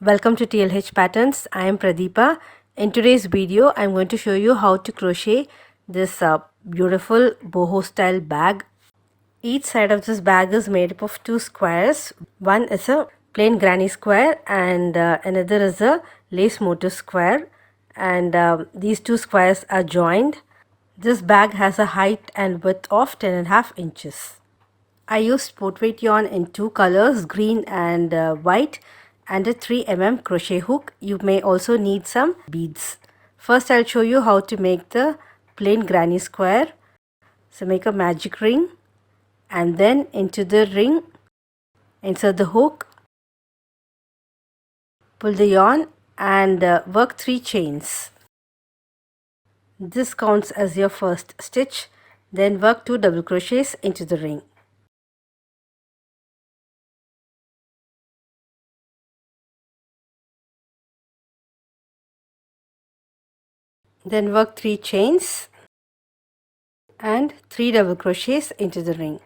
Welcome to TLH Patterns. I am Pradeepa. In today's video, I'm going to show you how to crochet this beautiful boho style bag. Each side of this bag is made up of two squares. One is a plain granny square and another is a lace motif square, and these two squares are joined. This bag has a height and width of 10.5 inches. I used sport weight yarn in two colors, green and white, and a 3 mm crochet hook. You may also need some beads. First I'll show you how to make the plain granny square. So make a magic ring and then into the ring insert the hook, pull the yarn and work 3 chains. This counts as your first stitch. Then work 2 double crochets into the ring. Then work 3 chains and 3 double crochets into the ring.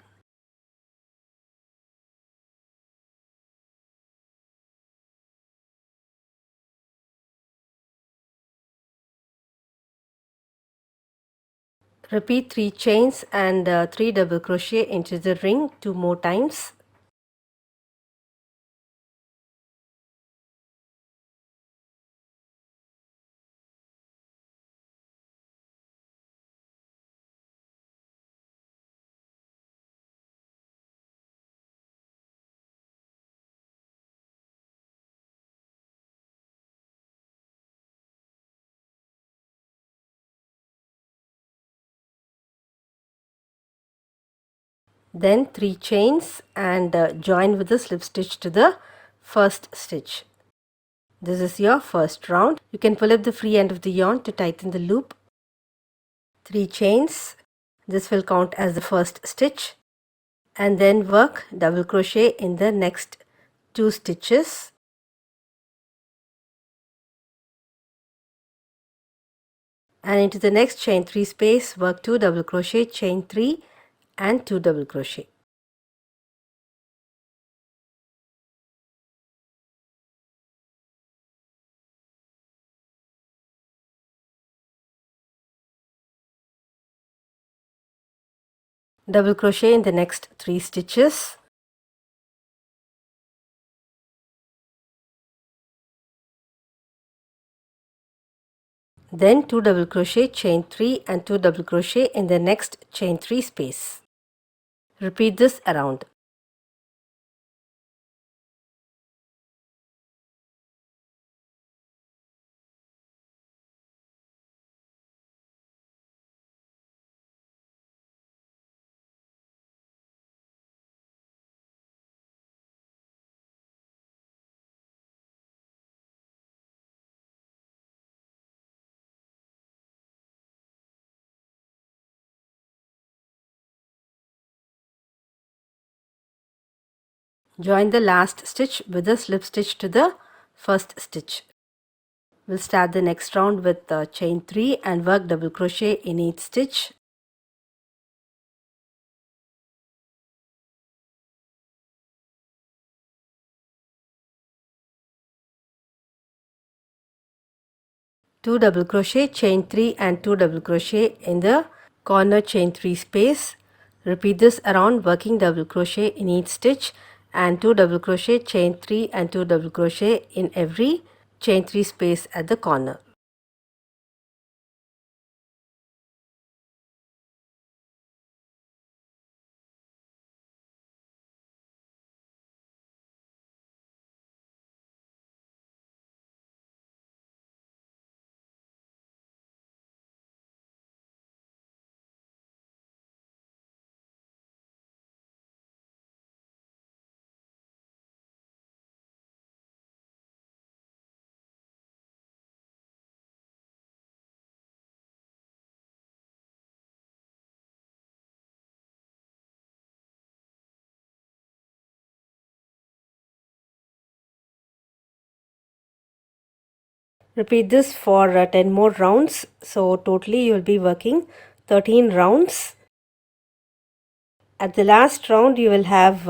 Repeat 3 chains and 3 double crochet into the ring 2 more times. Then 3 chains and join with a slip stitch to the first stitch. This is your first round. You can pull up the free end of the yarn to tighten the loop. 3 chains. This will count as the first stitch, and then work double crochet in the next 2 stitches. And into the next chain 3 space, work 2 double crochet, chain 3 and 2 double crochet. Double crochet in the next 3 stitches. Then 2 double crochet, chain 3 and 2 double crochet in the next chain 3 space. Repeat this around. Join the last stitch with a slip stitch to the first stitch. We'll start the next round with chain 3 and work double crochet in each stitch. Two double crochet, chain 3 and 2 double crochet in the corner chain 3 space. Repeat this around, working double crochet in each stitch and 2 double crochet, chain 3 and 2 double crochet in every chain 3 space at the corner. Repeat this for 10 more rounds. So totally you will be working 13 rounds. At the last round you will have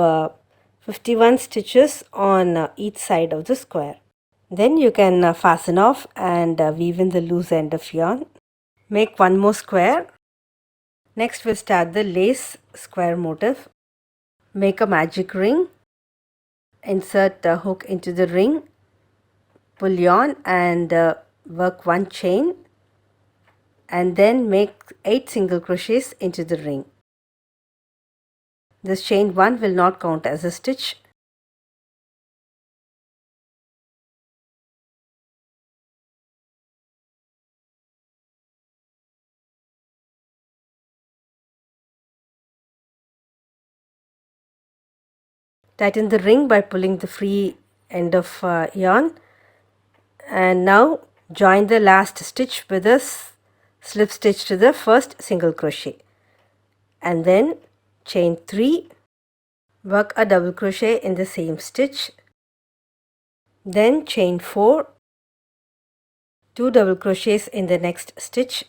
51 stitches on each side of the square. Then you can fasten off and weave in the loose end of yarn. Make one more square. Next we'll start the lace square motif. Make a magic ring. Insert the hook into the ring. Pull yarn and work one chain, and then make 8 single crochets into the ring. This chain 1 will not count as a stitch. Tighten the ring by pulling the free end of yarn, and now join the last stitch with a slip stitch to the first single crochet, and then chain 3, work a double crochet in the same stitch, then chain 4, 2 double crochets in the next stitch.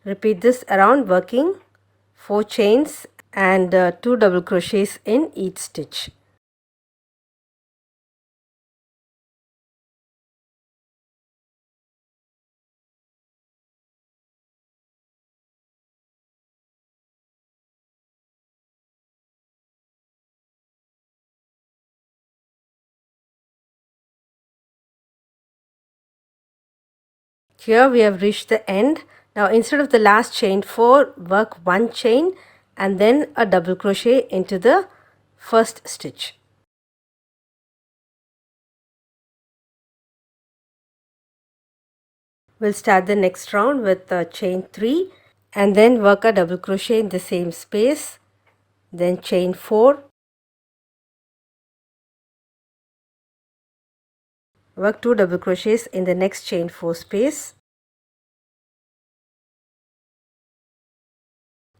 Repeat this around, working 4 chains and 2 double crochets in each stitch. Here we have reached the end. Now instead of the last chain 4, work one chain and then a double crochet into the first stitch. We'll start the next round with chain 3 and then work a double crochet in the same space, then chain 4, work 2 double crochets in the next chain 4 space,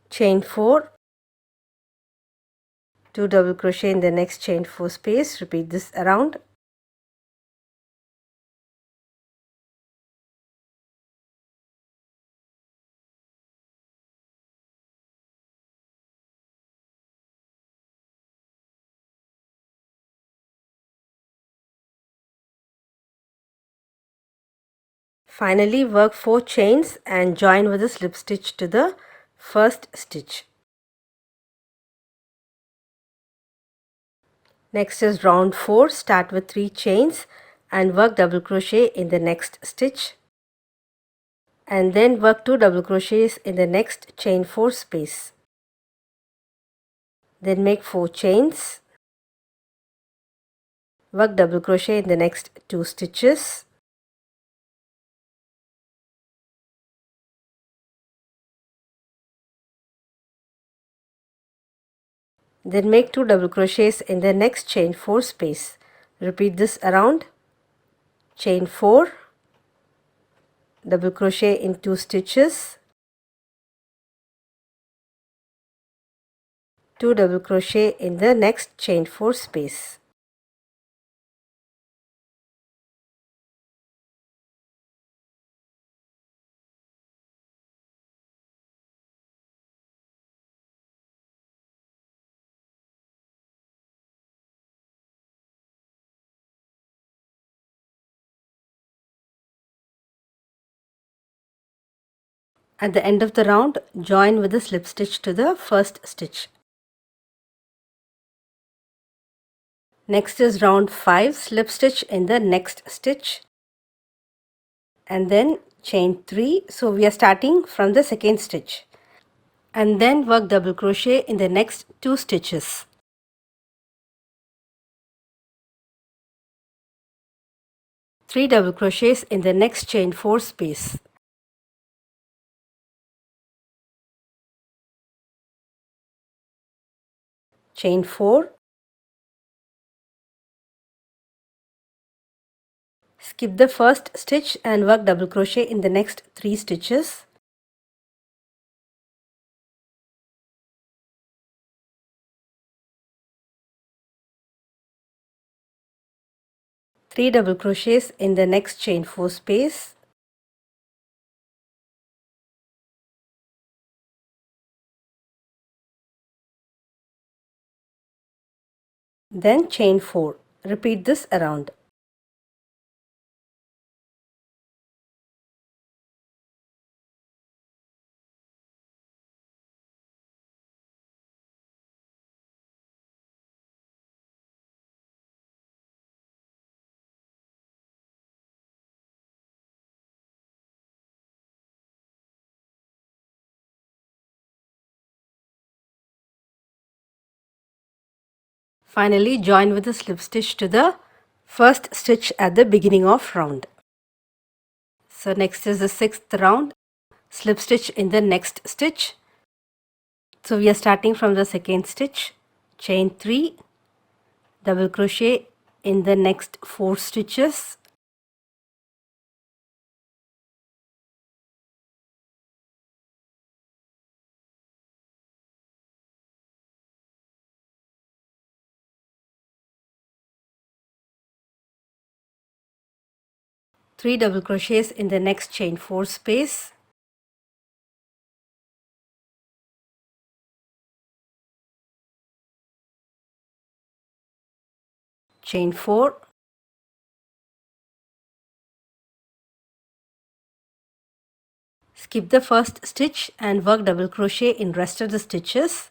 chain 4, 2 double crochet in the next chain 4 space. Repeat this around. Finally, work 4 chains and join with a slip stitch to the first stitch. Next is round 4. Start with 3 chains and work double crochet in the next stitch, and then work 2 double crochets in the next chain 4 space. Then make 4 chains, work double crochet in the next 2 stitches, then make 2 double crochets in the next chain 4 space. Repeat this around. Chain 4, double crochet in 2 stitches, 2 double crochet in the next chain 4 space. At the end of the round, join with a slip stitch to the first stitch. Next is round 5, slip stitch in the next stitch and then chain 3. So we are starting from the second stitch, and then work double crochet in the next 2 stitches. Three double crochets in the next chain 4 space. Chain 4, skip the first stitch and work double crochet in the next 3 stitches. Three double crochets in the next chain 4 space. Then chain 4. Repeat this around. Finally, join with a slip stitch to the first stitch at the beginning of round. So next is the 6th round. Slip stitch in the next stitch. So we are starting from the 2nd stitch, chain 3, double crochet in the next 4 stitches. Three double crochets in the next chain 4 space. Chain 4. Skip the first stitch and work double crochet in rest of the stitches.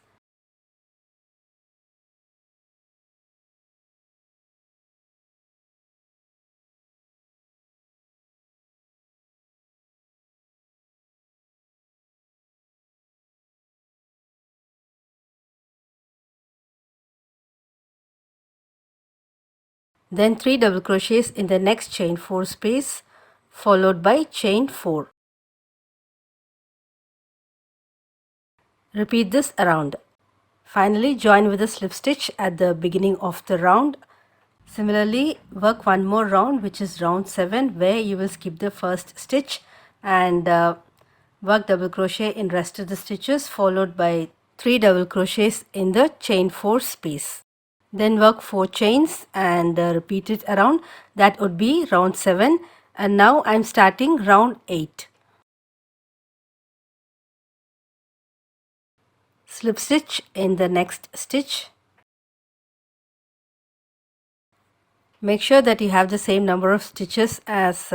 Then 3 double crochets in the next chain 4 space, followed by chain 4. Repeat this around. Finally, join with a slip stitch at the beginning of the round. Similarly, work one more round, which is round 7, where you will skip the first stitch and work double crochet in rest of the stitches, followed by 3 double crochets in the chain 4 space. Then work 4 chains and repeat it around. That would be round 7. And now I'm starting round 8. Slip stitch in the next stitch. Make sure that you have the same number of stitches as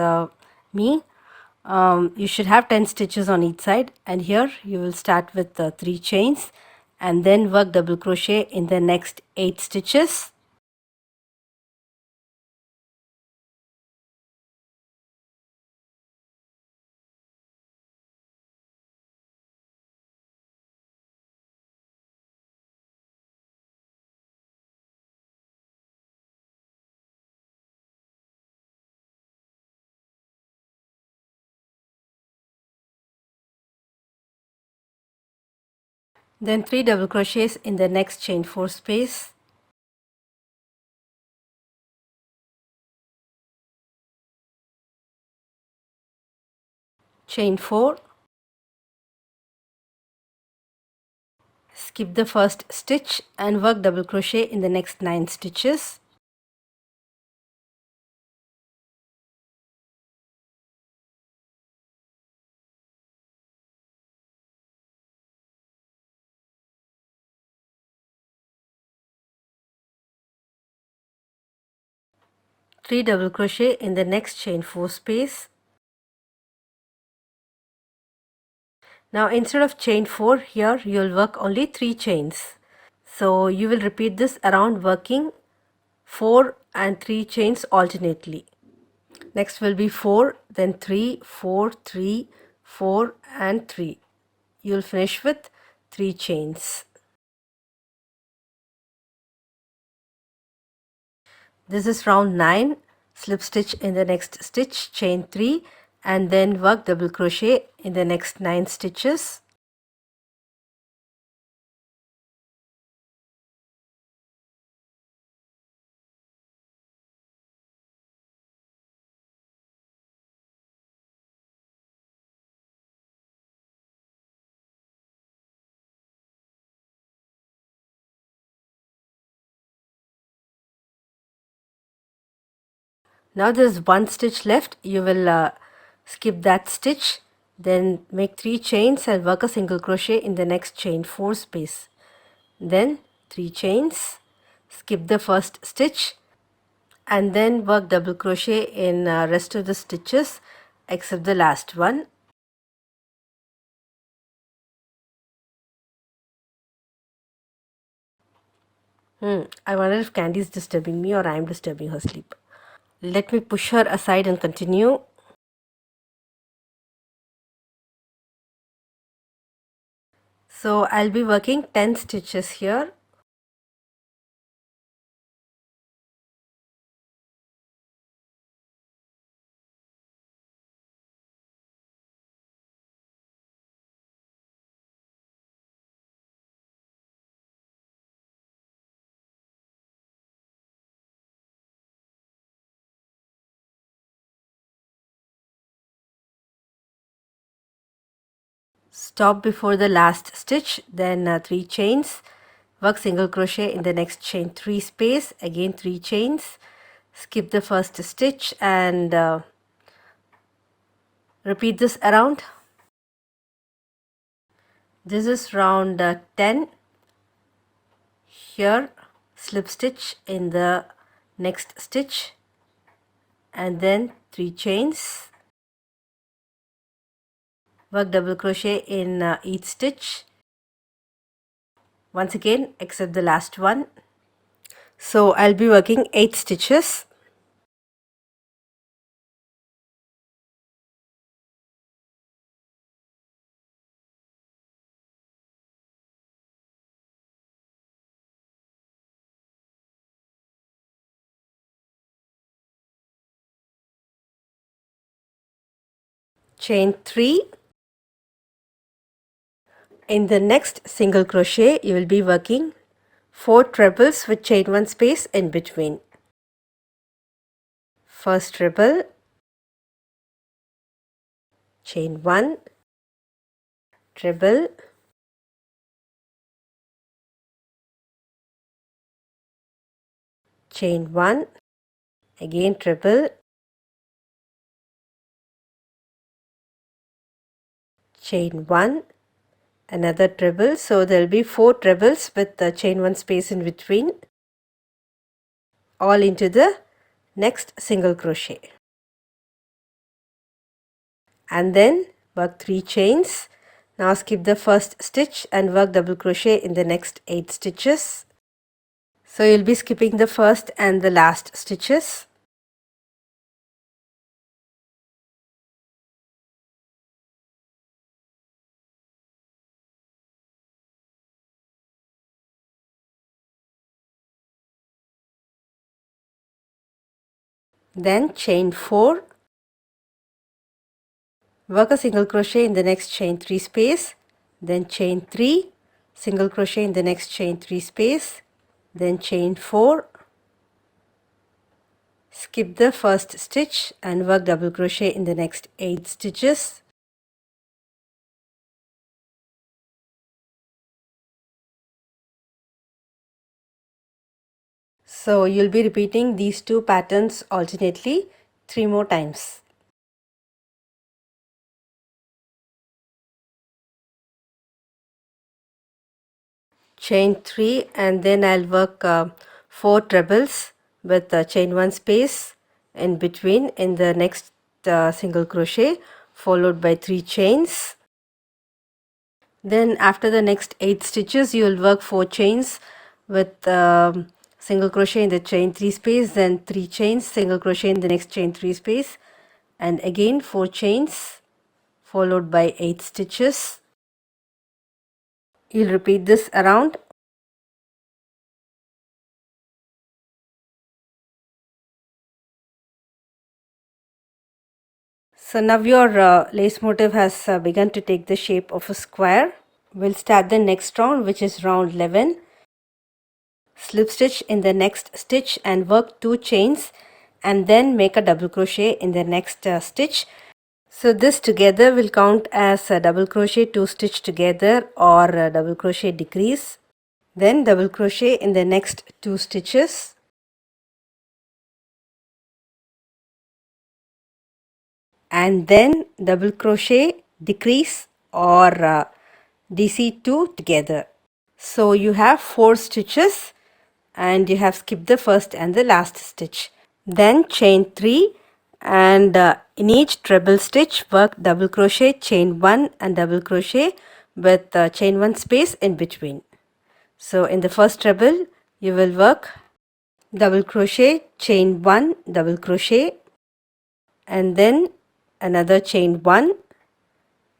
me. You should have 10 stitches on each side, and here you will start with 3 chains and then work double crochet in the next 8 stitches. Then 3 double crochets in the next chain 4 space. Chain 4. Skip the first stitch and work double crochet in the next 9 stitches. Three double crochet in the next chain 4 space. Now instead of chain 4, here you will work only 3 chains. So you will repeat this around, working 4 and 3 chains alternately. Next will be 4, then 3, 4, 3, 4 and 3. You will finish with 3 chains. This is round 9. Slip stitch in the next stitch, chain 3 and then work double crochet in the next 9 stitches. Now there's one stitch left. You will skip that stitch, then make 3 chains and work a single crochet in the next chain 4 space. Then 3 chains, skip the first stitch and then work double crochet in rest of the stitches except the last one. I wonder if Candy is disturbing me or I am disturbing her sleep. Let me push her aside and continue. So I'll be working 10 stitches here. Stop before the last stitch, then 3 chains, work single crochet in the next chain 3 space, again 3 chains, skip the first stitch and repeat this around. This is round 10. Here slip stitch in the next stitch and then 3 chains, work double crochet in each stitch once again except the last one. So I'll be working 8 stitches. Chain 3. In the next single crochet you will be working 4 trebles with chain 1 space in between. First treble, chain 1, treble, chain 1, again treble, chain 1, another treble. So there will be 4 trebles with the chain 1 space in between, all into the next single crochet. And then work 3 chains. Now skip the first stitch and work double crochet in the next 8 stitches. So you'll be skipping the first and the last stitches. Then chain 4, work a single crochet in the next chain 3 space, then chain 3, single crochet in the next chain 3 space, then chain 4, skip the first stitch and work double crochet in the next 8 stitches. So you'll be repeating these 2 patterns alternately 3 more times. Chain 3 and then I'll work 4 trebles with chain 1 space in between in the next single crochet, followed by 3 chains. Then after the next 8 stitches you will work 4 chains with single crochet in the chain 3 space, then 3 chains, single crochet in the next chain 3 space, and again 4 chains followed by 8 stitches. You'll repeat this around. So now your lace motif has begun to take the shape of a square. We'll start the next round, which is round 11. Slip stitch in the next stitch and work 2 chains and then make a double crochet in the next stitch. So this together will count as a double crochet 2 stitch together or a double crochet decrease. Then double crochet in the next 2 stitches. And then double crochet decrease or DC2 together. So you have 4 stitches and you have skipped the first and the last stitch. Then chain 3 and in each treble stitch work double crochet, chain 1 and double crochet with chain 1 space in between. So in the first treble you will work double crochet, chain 1, double crochet, and then another chain 1,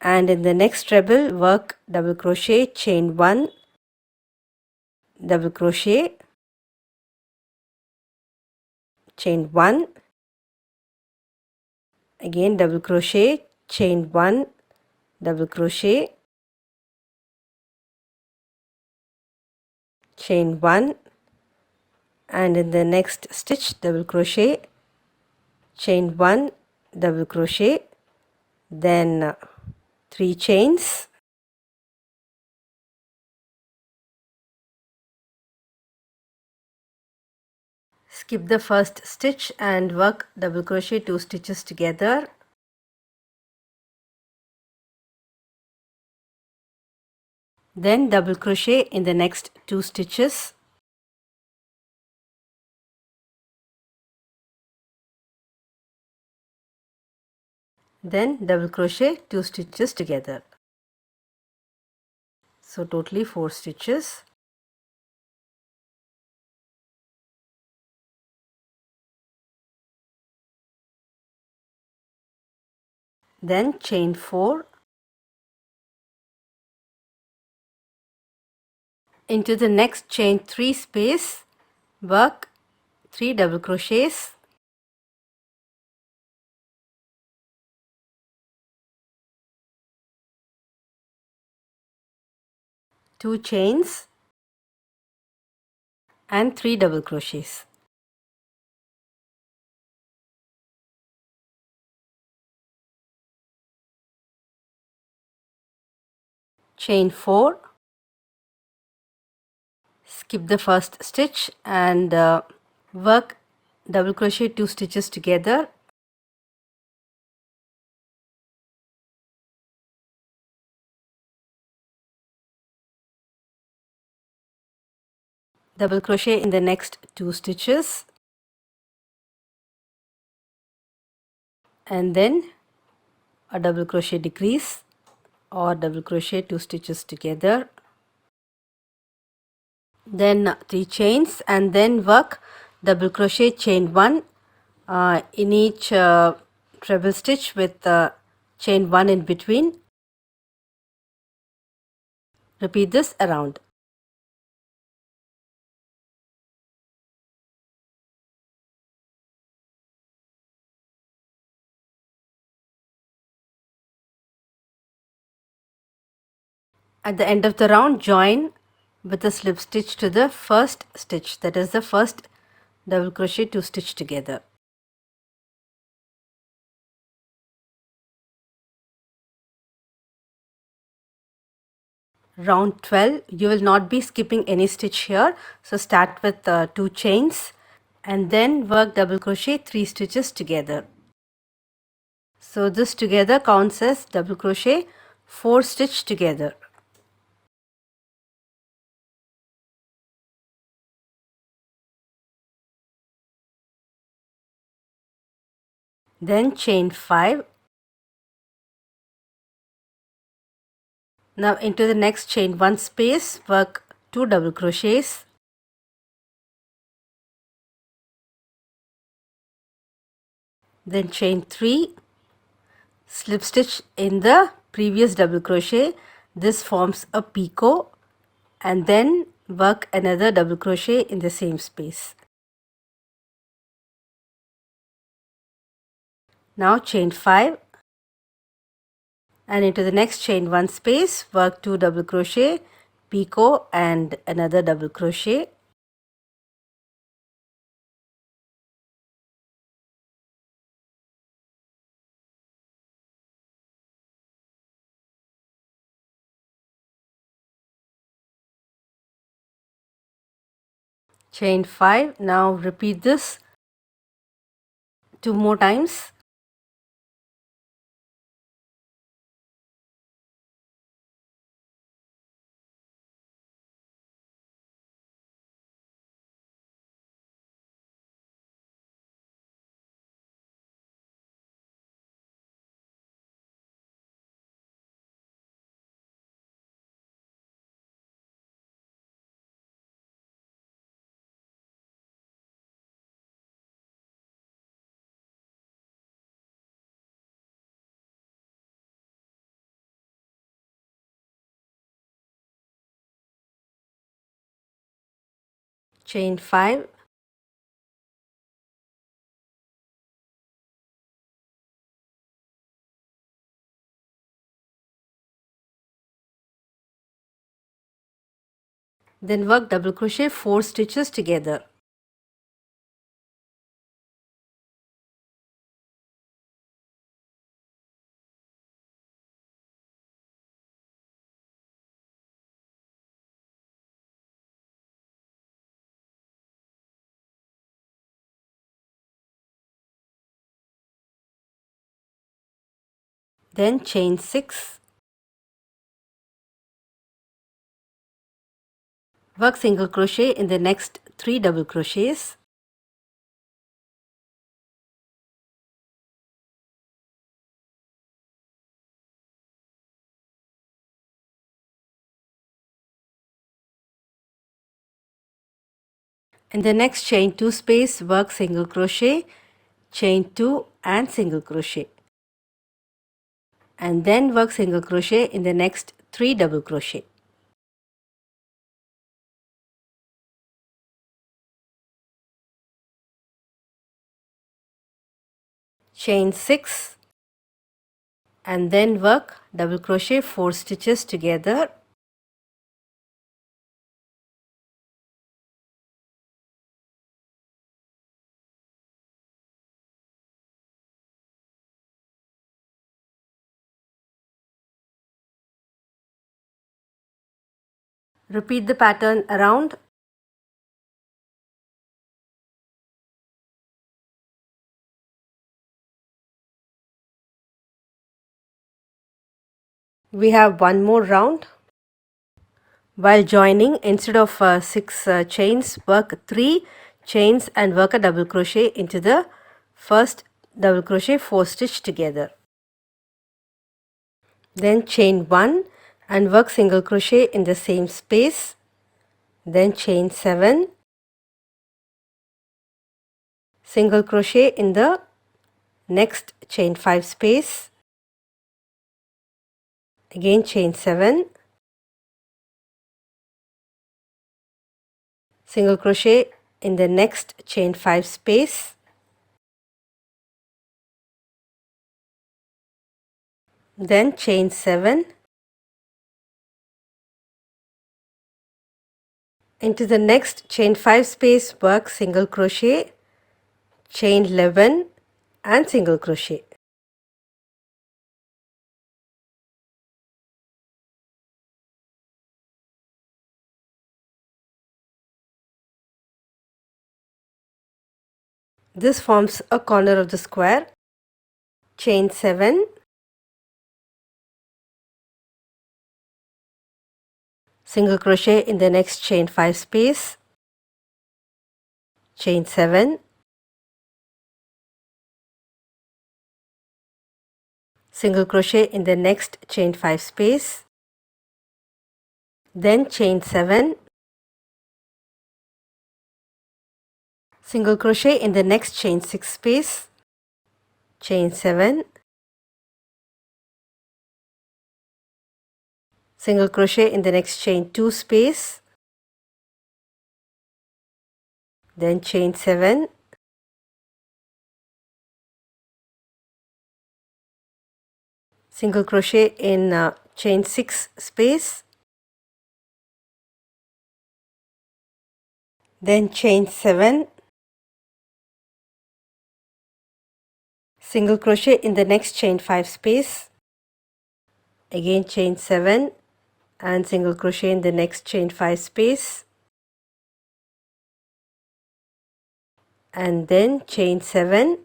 and in the next treble work double crochet, chain 1, double crochet, chain 1, again double crochet, chain 1, double crochet, chain 1, and in the next stitch double crochet, chain 1, double crochet, then 3 chains, skip the first stitch and work double crochet 2 stitches together. Then double crochet in the next 2 stitches. Then double crochet 2 stitches together. So totally 4 stitches. Then chain 4. Into the next chain 3 space, work 3 double crochets. Two chains and 3 double crochets. Chain 4, skip the first stitch and work double crochet 2 stitches together. Double crochet in the next 2 stitches and then a double crochet decrease or double crochet 2 stitches together. Then 3 chains and then work double crochet chain 1 in each treble stitch with chain 1 in between. Repeat this around. At the end of the round, join with a slip stitch to the first stitch, that is the first double crochet 2 stitch together. Round 12, you will not be skipping any stitch here, so start with 2 chains and then work double crochet 3 stitches together. So this together counts as double crochet 4 stitch together. Then chain 5. Now into the next chain 1 space, work 2 double crochets. Then chain 3, slip stitch in the previous double crochet. This forms a picot and then work another double crochet in the same space. Now chain 5 and into the next chain 1 space, work 2 double crochet, picot and another double crochet. Chain 5. Now repeat this 2 more times. Chain 5. Then work double crochet 4 stitches together. then chain 6, work single crochet in the next 3 double crochets, in the next chain 2 space work single crochet, chain 2 and single crochet, and then work single crochet in the next 3 double crochet. Chain 6 and then work double crochet 4 stitches together, repeat the pattern around. We have one more round. While joining, instead of 6 chains, work 3 chains and work a double crochet into the first double crochet 4 stitch together. Then chain 1 and work single crochet in the same space, then chain 7, single crochet in the next chain 5 space, again chain 7, single crochet in the next chain 5 space, then chain 7, into the next chain 5 space work single crochet, chain 11 and single crochet. This forms a corner of the square. Chain 7, single crochet in the next chain 5 space, chain 7, single crochet in the next chain 5 space, then chain 7, single crochet in the next chain 6 space, chain 7, single crochet in the next chain 2 space, then chain 7, single crochet in chain 6 space, then chain 7, single crochet in the next chain 5 space, again chain 7 and single crochet in the next chain 5 space, and then chain 7,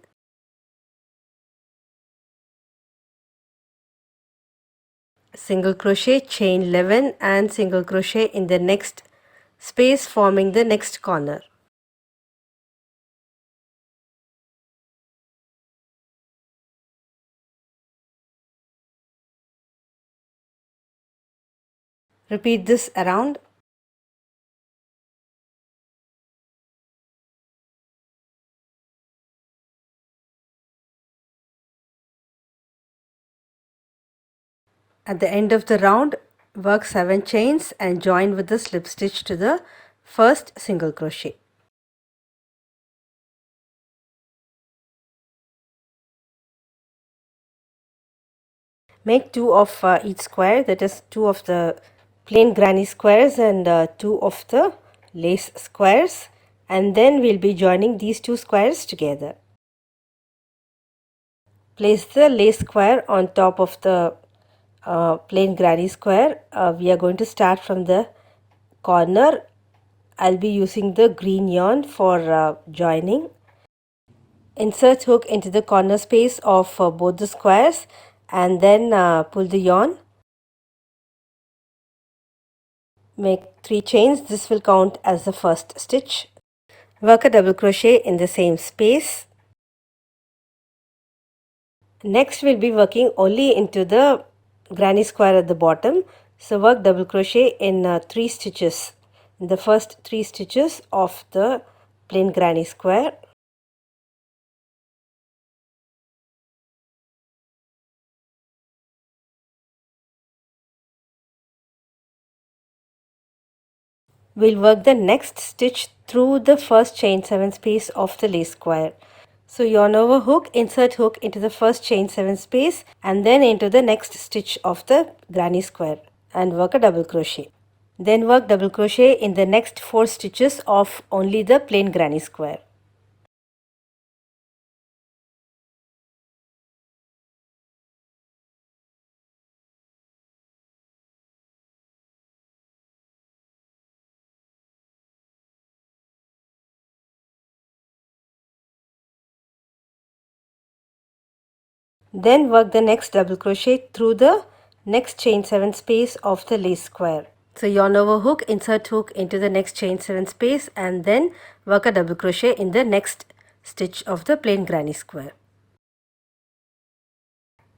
single crochet, chain 11 and single crochet in the next space forming the next corner. Repeat this around. At the end of the round, work 7 chains and join with the slip stitch to the first single crochet. Make 2 of each square, that is 2 of the plain granny squares and 2 of the lace squares, and then we'll be joining these 2 squares together. Place the lace square on top of the plain granny square. We are going to start from the corner. I'll be using the green yarn for joining. Insert hook into the corner space of both the squares and then pull the yarn. Make 3 chains. This will count as the first stitch. Work a double crochet in the same space. Next we'll be working only into the granny square at the bottom. So work double crochet in 3 stitches. In the first 3 stitches of the plain granny square. We'll work the next stitch through the first chain 7 space of the lace square. So yarn over hook, insert hook into the first chain 7 space and then into the next stitch of the granny square and work a double crochet. Then work double crochet in the next 4 stitches of only the plain granny square. Then work the next double crochet through the next chain 7 space of the lace square. So yarn over hook, insert hook into the next chain 7 space and then work a double crochet in the next stitch of the plain granny square.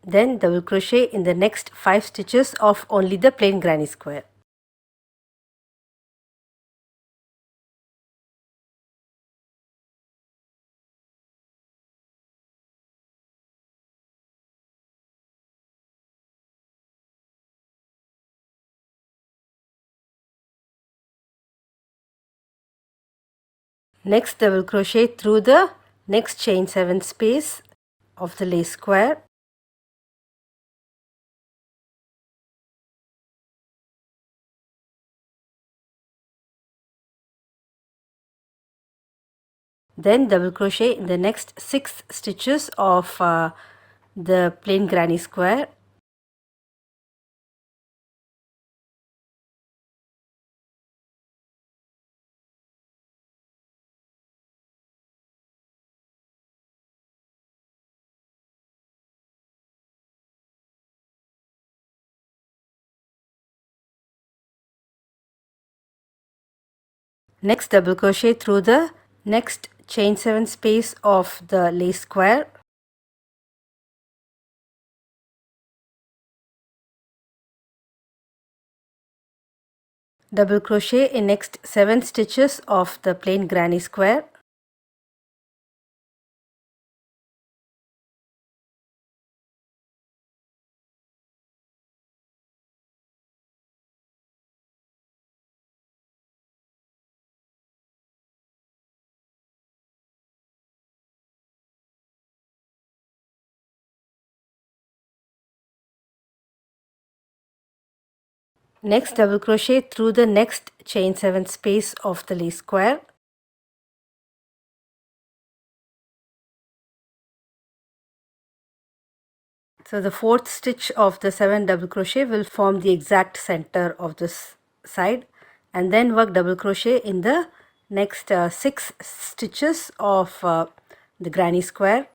Then double crochet in the next 5 stitches of only the plain granny square. Next double crochet through the next chain 7 space of the lace square. Then double crochet in the next 6 stitches of the plain granny square. Next double crochet through the next chain 7 space of the lace square. Double crochet in next 7 stitches of the plain granny square. Next double crochet through the next chain 7 space of the lace square. So the fourth stitch of the 7 double crochet will form the exact center of this side, and then work double crochet in the next 6 stitches of the granny square.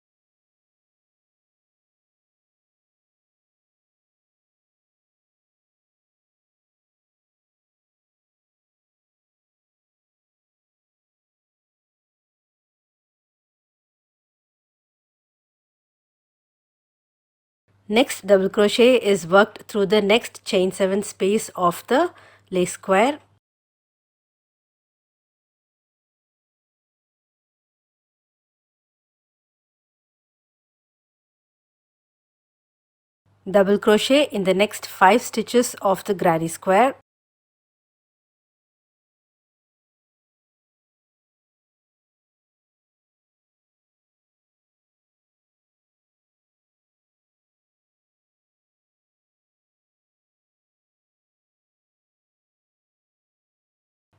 Next double crochet is worked through the next chain 7 space of the lace square. Double crochet in the next 5 stitches of the granny square.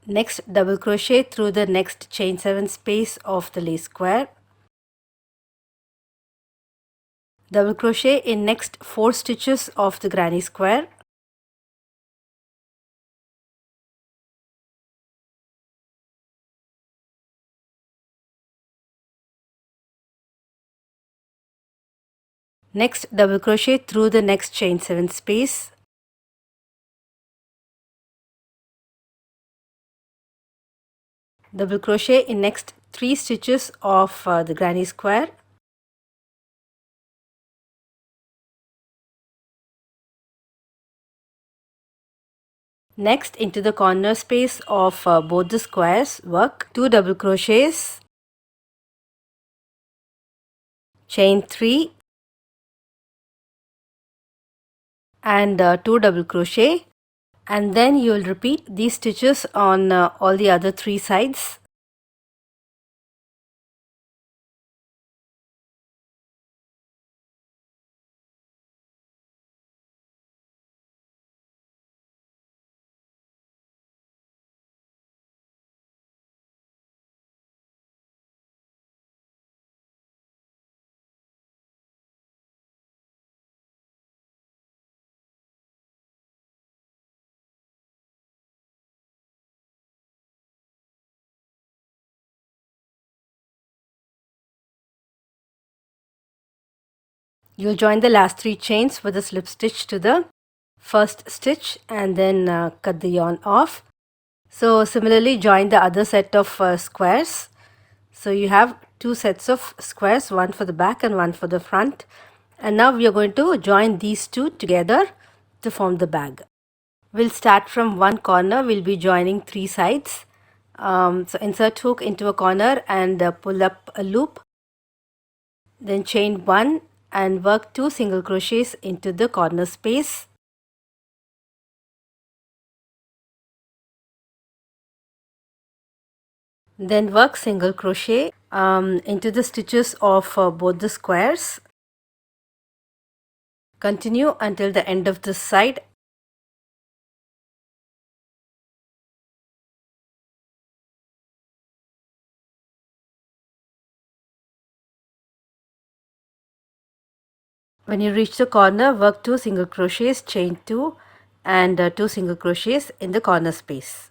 Next double crochet through the next chain 7 space of the lace square. Double crochet in next 4 stitches of the granny square. Next, double crochet through the next chain 7 space. Double crochet in next 3 stitches of the granny square. Next, into the corner space of both the squares, work 2 double crochets, chain 3 and 2 double crochet, and then you will repeat these stitches on all the other 3 sides. You'll join the last 3 chains with a slip stitch to the first stitch and then cut the yarn off. So similarly join the other set of squares. So you have 2 sets of squares, one for the back and one for the front. And now we are going to join these two together to form the bag. We'll start from one corner. We'll be joining 3 sides. So insert hook into a corner and pull up a loop. Then chain 1 and work 2 single crochets into the corner space. Then work single crochet into the stitches of both the squares. Continue until the end of this side. When you reach the corner, work 2 single crochets, chain 2 and 2 single crochets in the corner space.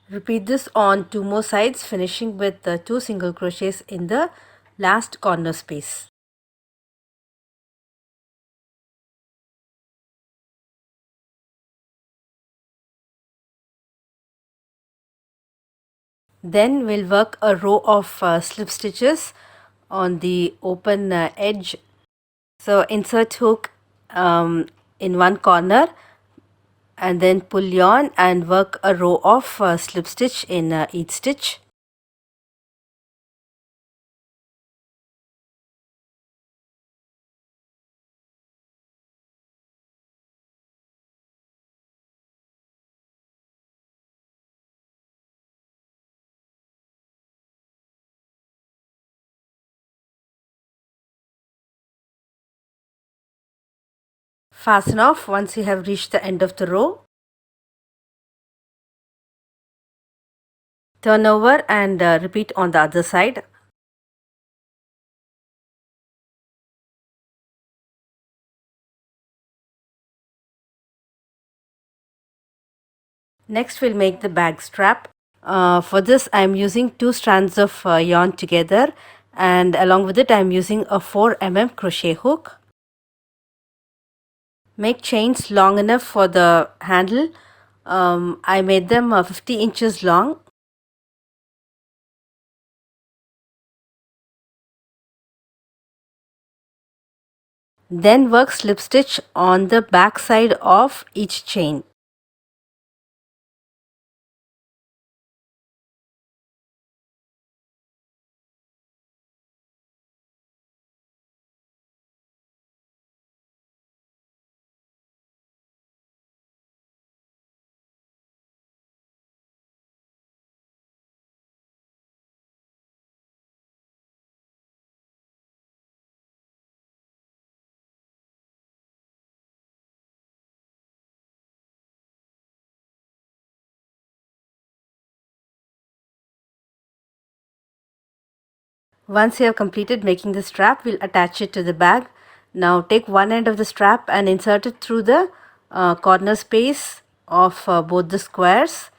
Repeat this on 2 more sides, finishing with 2 single crochets in the last corner space. Then we'll work a row of slip stitches on the open edge. So insert hook in one corner and then pull yarn and work a row of slip stitch in each stitch. Fasten off once you have reached the end of the row. Turn over and repeat on the other side. Next we'll make the bag strap. For this I am using 2 strands of yarn together, and along with it I am using a 4 mm crochet hook. Make chains long enough for the handle. I made them 50 inches long. Then work slip stitch on the back side of each chain. Once you have completed making the strap, we'll attach it to the bag. Now take one end of the strap and insert it through the corner space of both the squares.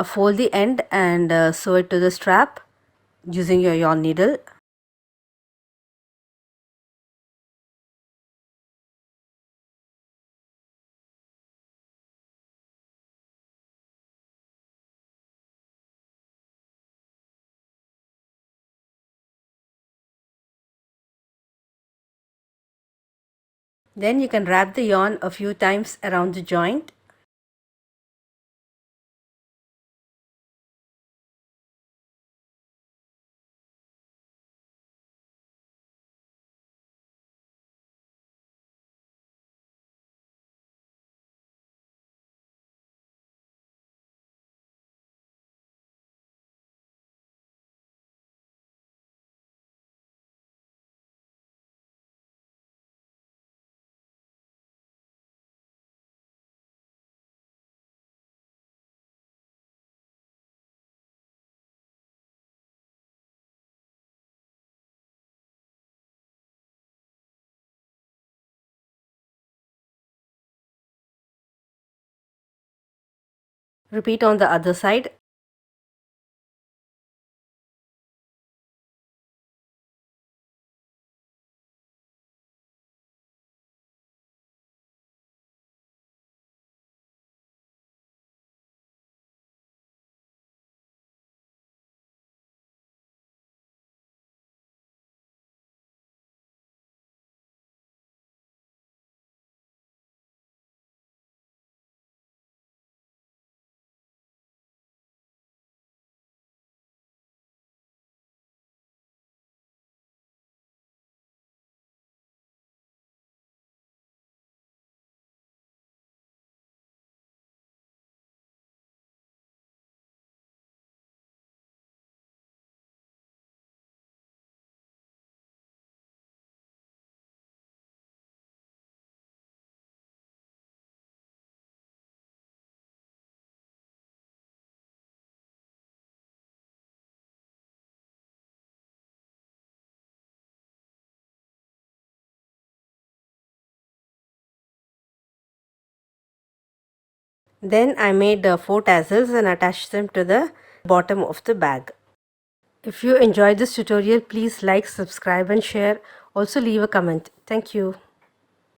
Fold the end and sew it to the strap using your yarn needle. Then you can wrap the yarn a few times around the joint. Repeat on the other side. Then I made 4 tassels and attached them to the bottom of the bag. If you enjoyed this tutorial, please like, subscribe and share. Also leave a comment. Thank you.